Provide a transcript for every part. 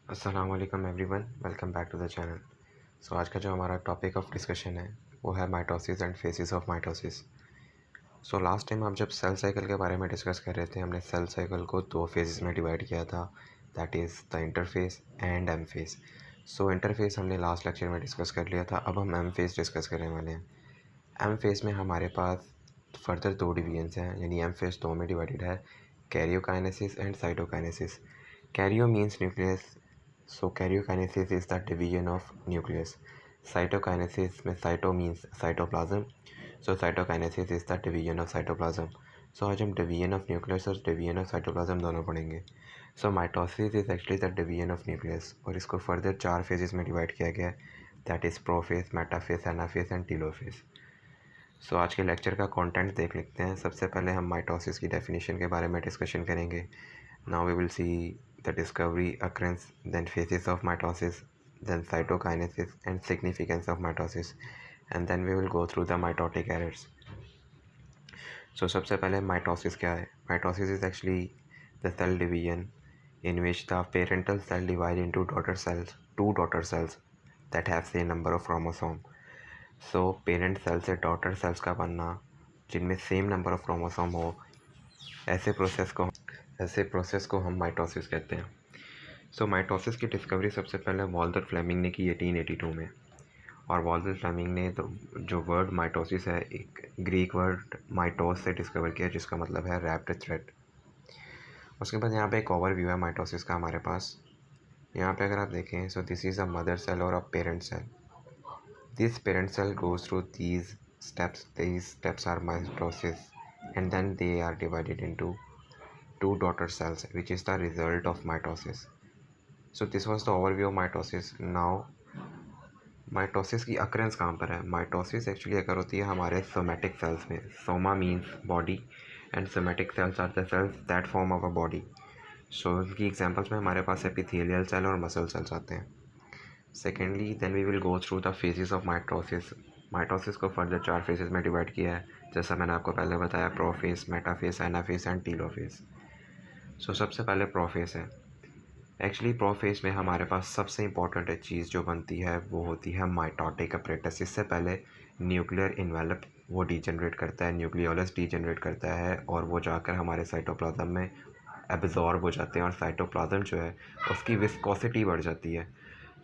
अस्सलाम वालेकुम everyone, welcome back to the channel. आज का जो हमारा टॉपिक ऑफ डिस्कशन है वो है mitosis and phases of mitosis. Last time हम जब सेल साइकिल के बारे में डिस्कस कर रहे थे, हमने सेल साइकिल को दो फेजेस में डिवाइड किया था, that is the interface and M phase. Interface हमने लास्ट लेक्चर में डिस्कस कर लिया था, अब हम एम फेज डिस्कस करने वाले हैं। एम फेज में हमारे पास फर्दर दो डिवीजन्स हैं, यानी एम फेज दो में डिवाइडेड है, karyokinesis and cytokinesis. Cairo means nucleus, karyokinesis is the division of nucleus. Cytokinesis में cyto means cytoplasm, cytokinesis is the division of cytoplasm. आज हम division of nucleus और division of cytoplasm दोनों पढ़ेंगे। Mitosis is actually the division of nucleus और इसको further चार phases में डिवाइड किया गया है, that is prophase, metaphase, anaphase and telophase. आज के लेक्चर का कंटेंट देख लेते हैं। सबसे पहले हम माइटोसिस की डेफिनेशन के बारे में डिस्कशन करेंगे। Now we will see the discovery, occurrence, then phases of mitosis, then cytokinesis and significance of mitosis, and then we will go through the mitotic errors. सबसे पहले mitosis क्या है? Mitosis is actually the cell division in which the parental cell divide into two daughter cells that have same number of chromosome. Parent cell से daughter cells का बनना जिनमें same number of chromosome हो, ऐसे process को हम mitosis कहते हैं। माइटोसिस की डिस्कवरी सबसे पहले वॉल्टर फ्लेमिंग ने की 1882 में। और वॉल्टर फ्लेमिंग ने तो जो वर्ड माइटोसिस है, एक ग्रीक वर्ड माइटोस से डिस्कवर किया, जिसका मतलब है रैप्ड थ्रेड। उसके बाद यहाँ पे एक ओवरव्यू है माइटोसिस का हमारे पास। यहाँ पे अगर आप देखें, this is a mother cell और a parent cell. This parent cell goes through these steps. These steps are mitosis, and then they are divided into two daughter cells, which is the result of mitosis. This was the overview of mitosis. Now, mitosis की occurrence कहाँ पर है? Mitosis actually अगर होती है हमारे somatic cells में। Soma means body and somatic cells are the cells that form of a body. इनकी एग्जांपल्स में हमारे पास एपिथेलियल सेल और मसल सेल्स आते हैं। Secondly then we will go through the phases of mitosis. Mitosis को further चार phases में डिवाइड किया है, जैसा मैंने आपको पहले बताया, prophase, metaphase, anaphase and telophase. सबसे पहले प्रोफेज है। एक्चुअली प्रोफेज में हमारे पास सबसे इंपॉर्टेंट चीज़ जो बनती है वो होती है माइटोटिक अपरेटस। इससे पहले न्यूक्लियर इन्वेलप वो डीजनरेट करता है, न्यूक्लियोलस डीजनरेट करता है, और वो जाकर हमारे साइटोप्लाज्म में एब्जॉर्ब हो जाते हैं, और साइटोप्लाज्म जो है उसकी विस्कोसिटी बढ़ जाती है।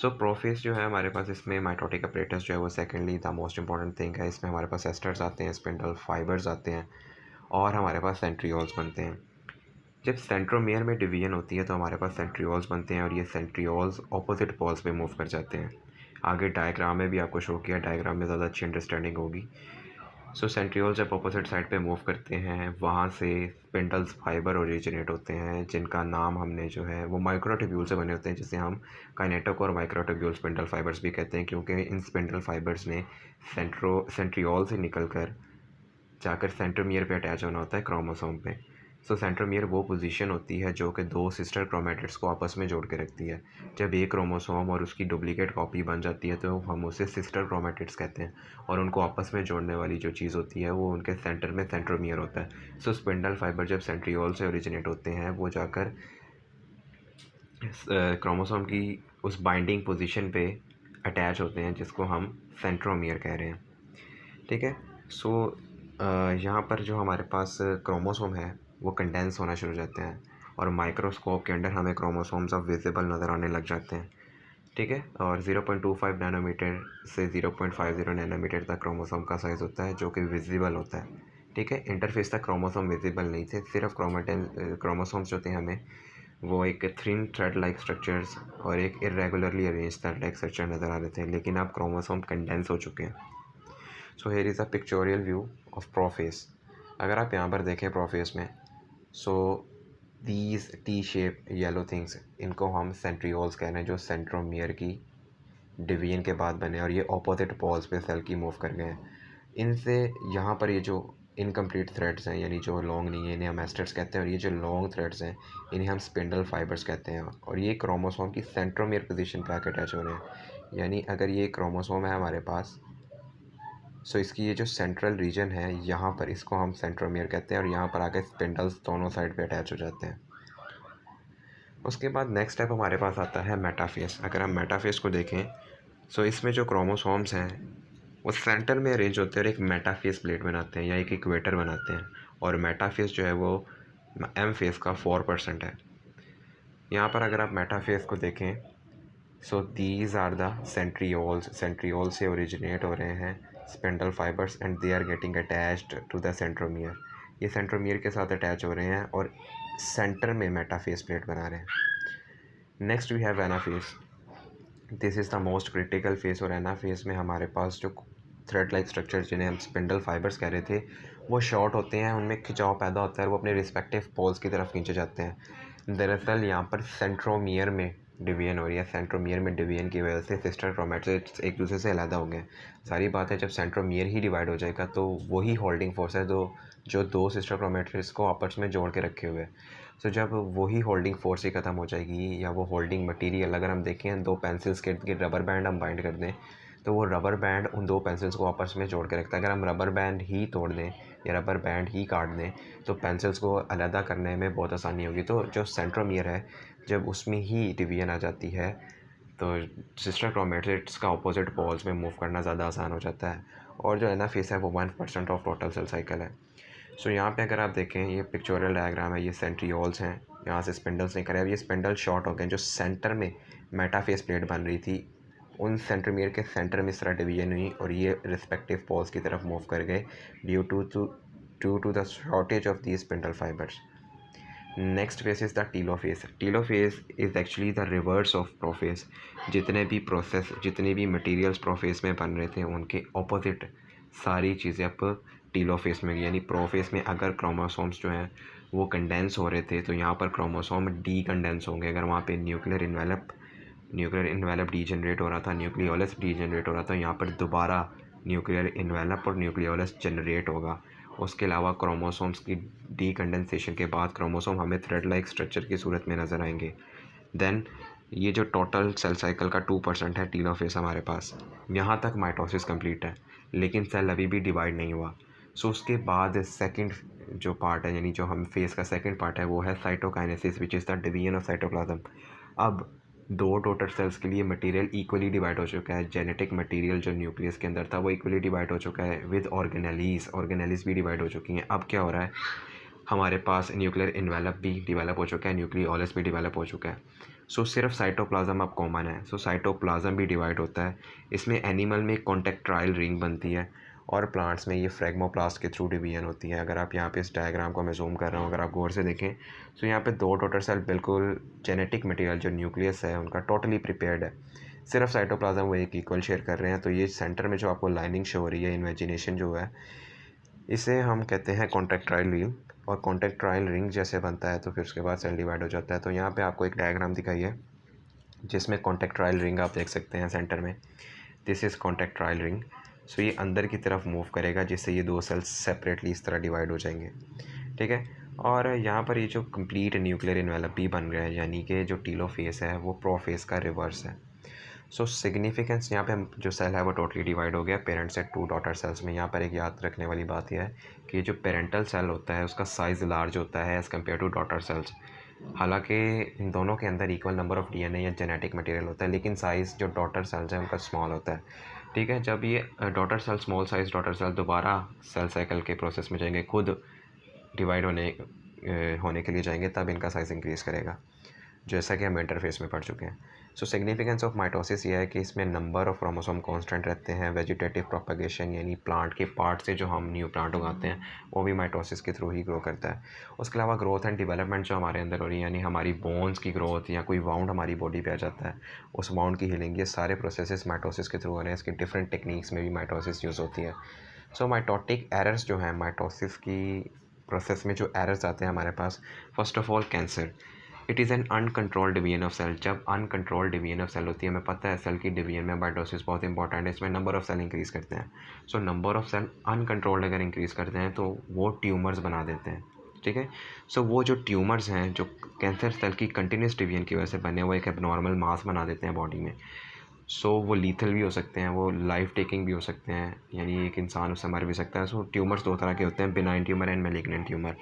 प्रोफेज जो है हमारे पास, इसमें माइटोटिक अपरेटस जो है वो secondly the most important thing है। इसमें हमारे पास एस्टर्स आते हैं, स्पिंडल फाइबर्स आते हैं, और हमारे पास सेंट्रियोल्स बनते हैं। जब सेंट्रोमियर में डिवीजन होती है तो हमारे पास सेंट्रियोल्स बनते हैं, और ये सेंट्रियोल्स ऑपोजिट पोल्स पे मूव कर जाते हैं। आगे डायग्राम में भी आपको शो किया, डायग्राम में ज़्यादा अच्छी अंडरस्टैंडिंग होगी। सेंट्रियोल जब अपोजिट साइड पे मूव करते हैं, वहाँ से स्पिंडल्स फाइबर ओरिजिनेट होते हैं, जिनका नाम हमने जो है वो माइक्रोट्यूब्यूल से बने होते हैं, जिसे हम काइनेटिक और माइक्रोट्यूब्यूल स्पिंडल फाइबर्स भी कहते हैं, क्योंकि इन स्पिंडल फाइबर्स ने सेंट्रियोल से निकलकर जाकर सेंट्रोमियर पे अटैच होना होता है क्रोमोसोम पे। सेंट्रोमियर वो पोजीशन होती है जो कि दो सिस्टर क्रोमेटिड्स को आपस में जोड़ के रखती है। जब एक क्रोमोसोम और उसकी डुप्लीकेट कॉपी बन जाती है तो हम उसे सिस्टर क्रोमेटिड्स कहते हैं, और उनको आपस में जोड़ने वाली जो चीज़ होती है वो उनके सेंटर में सेंट्रोमियर होता है। स्पिंडल फाइबर जब सेंट्रियोल से ओरिजिनेट होते हैं, वो जाकर क्रोमोसोम की उस बाइंडिंग पोजीशन पे अटैच होते हैं, जिसको हम सेंट्रोमियर कह रहे हैं। ठीक है। यहाँ पर जो हमारे पास क्रोमोसोम है वो कंडेंस होना शुरू हो जाते हैं, और माइक्रोस्कोप के अंदर हमें क्रोमोसोम्स अब विजिबल नज़र आने लग जाते हैं। ठीक है। और 0.25 नैनोमीटर से 0.50 नैनोमीटर तक क्रोमोसोम का साइज़ होता है, जो कि विजिबल होता है। ठीक है। इंटरफेस तक क्रोमोसोम विजिबल नहीं थे, सिर्फ क्रोमोसोम्स जो थे हमें वो एक थिन थ्रेड लाइक स्ट्रक्चर्स और एक irregularly arrange thread like structure नज़र आ रहे थे, लेकिन अब क्रोमोसोम कंडेंस हो चुके हैं। Here is a pictorial view of prophase. अगर आप यहाँ पर देखें प्रोफेस में, these T shape yellow things, इनको हम सेंट्रियोल्स कह रहे हैं, जो सेंट्रोमियर की डिवीजन के बाद बने, और ये ऑपोजिट पोल्स पे सेल की मूव कर गए हैं। इनसे यहाँ पर ये जो इनकम्प्लीट थ्रेड्स हैं, यानी जो लॉन्ग नहीं है, इन्हें हम एस्टर्स कहते हैं, और ये जो लॉन्ग थ्रेड्स हैं इन्हें हम स्पिंडल फाइबर्स कहते हैं, और ये क्रोमोसोम की सेंट्रोमियर पोजीशन पे आके अटैच हो रहे हैं। यानी अगर ये क्रोमोसोम है हमारे पास, इसकी ये जो सेंट्रल रीजन है यहाँ पर, इसको हम सेंट्रोमियर कहते हैं, और यहाँ पर आके स्पिंडल्स दोनों साइड पे अटैच हो जाते हैं। उसके बाद नेक्स्ट स्टेप हमारे पास आता है मेटाफेस। अगर हम मेटाफेस को देखें सो इसमें जो क्रोमोसोम्स हैं वो सेंटर में अरेंज होते हैं और एक मेटाफेस प्लेट बनाते हैं या एक इक्वेटर बनाते हैं, और मेटाफेस जो है वो एम फेस का 4% है। यहाँ पर अगर आप मेटाफेस को देखें so these are the centrioles. Centriole से ओरिजिनेट हो रहे हैं spindle fibres and they are getting attached to the centromere. ये सेंट्रोमियर के साथ अटैच हो रहे हैं और सेंटर में मेटाफेस प्लेट बना रहे हैं। Next we have anaphase. This is the most critical phase, और एनाफेस में हमारे पास जो थ्रेड लाइक स्ट्रक्चर जिन्हें हम स्पिंडल फाइबर्स कह रहे थे वो शॉर्ट होते हैं, उनमें खिंचाव पैदा होता है और वो अपने रिस्पेक्टिव पोल्स की तरफ खींचे जाते हैं। दरअसल यहाँ पर सेंट्रोमियर में डिवीजन हो रही है। सेंट्रोमियर में डिवीजन की वजह से सिस्टर क्रोमैटिड्स एक दूसरे से अलग हो गए। सारी बात है, जब सेंट्रोमियर ही डिवाइड हो जाएगा तो वही होल्डिंग फोर्स है जो दो सिस्टर क्रोमैटिड्स को आपस में जोड़ के रखे हुए है। सो जब वही होल्डिंग फोर्स ही ख़त्म हो जाएगी या वो होल्डिंग मटेरियल, अगर हम देखें दो पेंसिल्स के इर्द रबर बैंड हम बाइंड कर दें तो वो रबर बैंड उन दो पेंसिल्स को आपस में जोड़ के रखता है। अगर हम रबर बैंड ही तोड़ दें या रबर बैंड ही काट दें तो पेंसिल्स को अलहदा करने में बहुत आसानी होगी। तो जो सेंट्रोमियर है जब उसमें ही डिवीजन आ जाती है तो सिस्टर क्रोमैटिड्स का अपोजिट पोल्स में मूव करना ज़्यादा आसान हो जाता है। और जो एनाफेस है वो 1% ऑफ टोटल सेल साइकिल है। सो यहाँ पे अगर आप देखें ये पिक्चोरियल डायग्राम है, ये सेंट्रियोल्स हैं, यहाँ से स्पिंडल्स निकल रहे हैं। ये स्पिंडल शॉर्ट हो गए, जो सेंटर में मेटाफेस प्लेट बन रही थी उन सेंट्रोमियर के सेंटर में इस तरह डिवीजन हुई और ये रिस्पेक्टिव पोल्स की तरफ मूव कर गए due to the shortage of the spindle fibres. Next phase is the telophase. Telophase is actually the reverse of prophase. जितने भी मटेरियल्स प्रोफेस में बन रहे थे उनके ऑपोजिट सारी चीज़ें अब टीलोफेस में, यानी प्रोफेस में अगर क्रोमोसोम्स जो हैं वो कंडेंस हो रहे थे तो यहाँ पर क्रोमोसोम डी कंडेंस होंगे। अगर वहाँ पे न्यूक्लियर इन्वेलप डी जनरेट हो रहा था, न्यूक्लियोलस डी जनरेट हो रहा था, यहाँ पर दोबारा न्यूक्लियर इन्वेलप और न्यूक्लियोलस जनरेट होगा। उसके अलावा क्रोमोसोम्स की डीकंडेंसेशन के बाद क्रोमोसोम हमें थ्रेड लाइक स्ट्रक्चर की सूरत में नज़र आएंगे। देन ये जो टोटल सेल साइकिल का 2% है टीलोफेस हमारे पास, यहाँ तक माइटोसिस कंप्लीट है लेकिन सेल अभी भी डिवाइड नहीं हुआ। सो उसके बाद सेकंड जो पार्ट है, यानी जो हम फेस का सेकंड पार्ट है वो है cytokinesis, which is the division of cytoplasm. अब दो डॉटर सेल्स के लिए मटेरियल इक्वली डिवाइड हो चुका है। जेनेटिक मटेरियल जो न्यूक्लियस के अंदर था वो इक्वली डिवाइड हो चुका है विद ऑर्गेनेलीज भी डिवाइड हो चुकी हैं। अब क्या हो रहा है, हमारे पास न्यूक्लियर इन्वेलप भी डिवेलप हो चुका है, न्यूक्लियोलस भी डिवेलप हो चुका है। सो सिर्फ साइटोप्लाज्म अब कॉमन है। सो साइटोप्लाज्म भी डिवाइड होता है। इसमें एनिमल में कॉन्टेक्टाइल रिंग बनती है और प्लांट्स में ये फ्रेगमोप्लास्ट के थ्रू डिवीजन होती है। अगर आप यहाँ पे इस डायग्राम को मैं जूम कर रहा हूँ, अगर आप गौर से देखें तो यहाँ पे दो डॉटर सेल बिल्कुल जेनेटिक मटेरियल जो न्यूक्लियस है उनका टोटली प्रिपेयर्ड है। सिर्फ साइटोप्लाज्म वो एक इक्वल शेयर कर रहे हैं। तो ये सेंटर में जो आपको लाइनिंग शो हो रही है, इमेजिनेशन जो है, इसे हम कहते हैं कॉन्टेक्टाइल रिंग। और कॉन्टेक्टाइल रिंग जैसे बनता है तो फिर उसके बाद सेल डिवाइड हो जाता है। तो यहाँ पे आपको एक डायग्राम दिखाई है जिसमें कॉन्टेक्टाइल रिंग आप देख सकते हैं सेंटर में। This is contractile ring. So ये अंदर की तरफ मूव करेगा जिससे ये दो सेल्स सेपरेटली इस तरह डिवाइड हो जाएंगे, ठीक है। और यहाँ पर ये जो कंप्लीट न्यूक्लियर इन्वेलप भी बन गया है, यानी कि जो टीलोफेस है वो प्रोफेस का रिवर्स है। सो सिग्निफिकेंस यहाँ पे हम जो सेल है वो टोटली डिवाइड हो गया पेरेंट से टू डॉटर सेल्स में। यहाँ पर एक याद रखने वाली बात यह है कि जो पेरेंटल सेल होता है उसका साइज़ लार्ज होता है as compare to daughter cells. हालांकि इन दोनों के अंदर इक्वल नंबर ऑफ़ डीएनए या जेनेटिक मटेरियल होता है, लेकिन साइज़ जो डॉटर सेल्स है उनका स्मॉल होता है, ठीक है। जब ये daughter cell, small size daughter cell दोबारा सेल साइकिल के प्रोसेस में जाएंगे, खुद डिवाइड होने के लिए जाएंगे, तब इनका साइज़ इंक्रीज़ करेगा, जैसा कि हम इंटरफेस में पढ़ चुके हैं। सो सिग्निफिकेंस ऑफ माइटोसिस ये है कि इसमें नंबर ऑफ क्रोमोसोम कांस्टेंट रहते हैं। वेजिटेटिव प्रोपगेशन यानी प्लांट के पार्ट से जो हम न्यू प्लांट उगाते हैं वो भी माइटोसिस के थ्रू ही ग्रो करता है। उसके अलावा ग्रोथ एंड डेवलपमेंट जो हमारे अंदर हो रही है, यानी हमारी बोन्स की ग्रोथ या कोई वाउंड हमारी बॉडी पे आ जाता है उस वाउंड की हीलिंग, ये सारे प्रोसेसेस माइटोसिस के थ्रू हो रहे हैं। इसकी डिफरेंट टेक्निक्स में भी माइटोसिस यूज़ होती है। सो माइटोटिक एरर्स जो हैं माइटोसिस की प्रोसेस में जो एरर्स आते हैं हमारे पास, first of all cancer. It is an uncontrolled division of cell. जब अनकंट्रोल्ड डिवीजन ऑफ सेल होती है, हमें पता है सेल की डिवीजन में माइटोसिस बहुत इंपॉर्टेंट है, इसमें नंबर ऑफ सेल इंक्रीज़ करते हैं। So number of cell uncontrolled अगर इंक्रीज़ करते हैं तो वो ट्यूमर्स बना देते हैं, ठीक है। सो वो जो ट्यूमर्स हैं जो कैंसर सेल की कंटिन्यूस डिवीजन की वजह से बने, वो एक एबनॉर्मल मास बना देते हैं बॉडी में। सो वो लीथल भी हो सकते हैं, वो लाइफ टेकिंग भी हो सकते हैं, यानी एक इंसान उससे मर भी सकता है। सो ट्यूमर्स दो तरह के होते हैं, benign tumour and malignant tumour.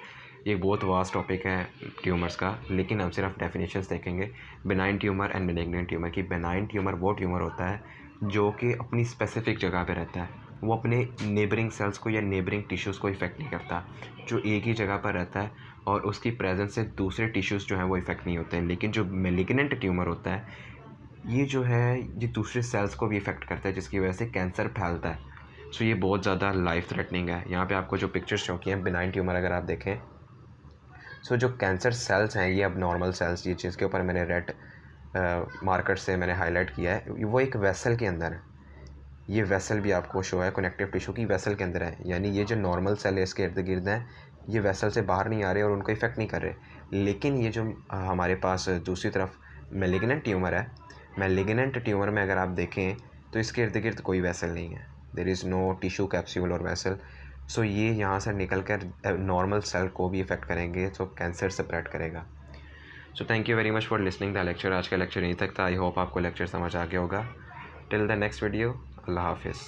ये बहुत वास्ट टॉपिक है ट्यूमर्स का, लेकिन हम सिर्फ डेफिनेशंस देखेंगे benign tumour and malignant tumour की। बेनाइन ट्यूमर वो ट्यूमर होता है जो कि अपनी स्पेसिफिक जगह पे रहता है, वो अपने नेबरिंग सेल्स को या नेबरिंग टिश्यूज़ को इफ़ेक्ट नहीं करता, जो एक ही जगह पर रहता है और उसकी प्रेजेंस से दूसरे टिश्यूज़ जो हैं वो इफ़ेक्ट नहीं होते हैं। लेकिन जो मेलिग्नेंट ट्यूमर होता है ये जो है ये दूसरे सेल्स को भी इफ़ेक्ट करता है, जिसकी वजह से कैंसर फैलता है। सो ये बहुत ज़्यादा लाइफ थ्रेटनिंग है। यहाँ पे आपको जो पिक्चर्स शो की हैं बिनाइन ट्यूमर अगर आप देखें, सो जो कैंसर सेल्स हैं ये अब नॉर्मल सेल्स, ये जिसके ऊपर मैंने रेड मार्कर से मैंने हाईलाइट किया है, वो एक वेसल के अंदर है। ये वेसल भी आपको शो है कनेक्टिव टिश्यू की वेसल के अंदर है, यानी ये जो नॉर्मल सेल है इसके इर्द गिर्द हैं, ये वेसल से बाहर नहीं आ रहे और उनको इफ़ेक्ट नहीं कर रहे। लेकिन ये जो हमारे पास दूसरी तरफ मेलिग्नेंट ट्यूमर है, मेलिग्नेंट ट्यूमर में अगर आप देखें तो इसके इर्द गिर्द कोई वेसल नहीं है, there is no tissue capsule और वेसल। सो ये यहाँ से निकल कर नॉर्मल सेल को भी इफ़ेक्ट करेंगे, तो कैंसर स्प्रेड करेगा। So thank you very much for listening the lecture. आज का लेक्चर यहीं तक था। आई होप आपको लेक्चर समझ आ गया होगा। टिल द नेक्स्ट वीडियो, अल्लाह हाफिज़।